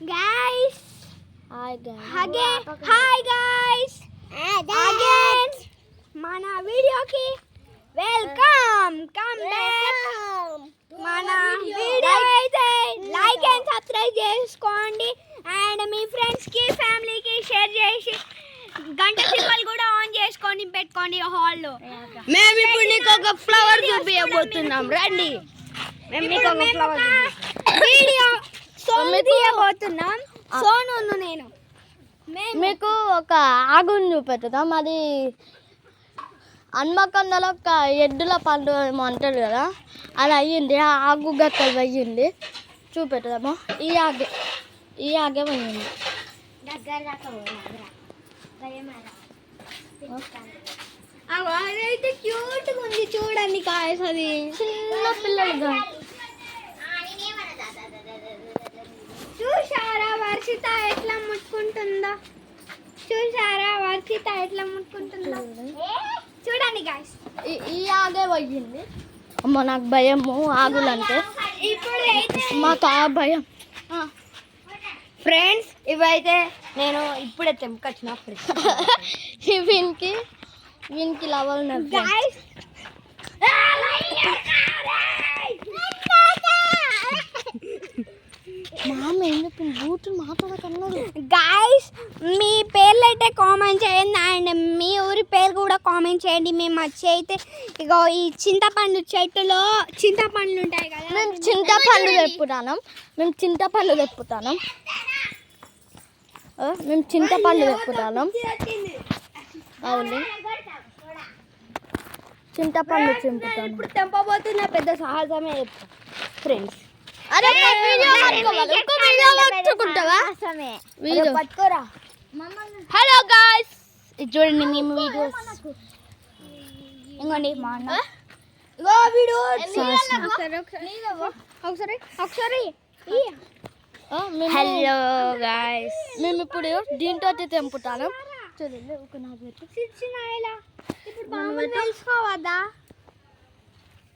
guys. Hi guys. Hi guys. Again. Mana video ki welcome. Come back. Mana video అయితే like and subscribe చేసుకోండి and me friends కి family కి share చేసి గంట symbol కూడా on చేసుకొని పెట్టుకోండి హాల్లో. మేము ఇప్పుడు నీకు ఒక ఫ్లవర్ చూపించబోతున్నాం రండి. మేము నీకు ఒక ఫ్లవర్ వీడియో సోను తీయబోతున్నాం. సోను నేను మీకు ఒక ఆగుని చూపెడతాం. అది హన్మకొండలో ఒక ఎద్దుల పండు ఏమో అంటారు కదా, అది అయ్యింది. ఆ ఆగు గక్కలు అయ్యింది, చూపెడదాము. ఈ ఆగే పోయింది. అదైతే క్యూట్ ఉంది చూడండి కాయస్. అది చిన్న పిల్లలుగా చూసారా వర్షిత ఎట్లా ముట్టుకుంటుందో? చూసారా వర్షిత ఎట్లా ముట్టుకుంటుందో? చూడండి గాయస్. ఈ ఆగే పోయింది. అమ్మ నాకు భయము ఆగులంటే. ఇప్పుడు మాకు ఆ భయం. ఫ్రెండ్స్ ఇవైతే నేను ఇప్పుడే తెంపుకొచ్చిన వీనికి లవల్ గాయస్. మామ ఏం చెప్పింది? బూట్లు మాట్లాడకన్నాడు. గాయస్ మీ పేర్లు అయితే కామెంట్ చేయండి అండ్ మీ ఊరి పేరు కూడా కామెంట్ చేయండి. మేము వచ్చి అయితే ఇగో ఈ చింతపండు చెట్టులో చింతపండ్లు ఉంటాయి కదా, మేము చింతపండు తెప్పుతాను. మేము చింతపండు తెప్పుతాను. అవును, చింతపండు చింపుతాను. ఇప్పుడు తెంపబోతున్న పెద్ద సాహసమే ఫ్రెండ్స్. అరే పట్టుకోరా. హలో గాయ్స్, ఇది చూడండి మేము వీడియోస్. ఇంకోండి మా అన్న ఇగో వీడు ఒకసారి హలో గాయ్స్, మేము ఇప్పుడు దీంతో తెంపుతాను. చూడండి ఒక ఇప్పుడు బాగా తెలుసుకోవద్దా?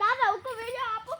కాదా ఒక వీడియో ఆపు.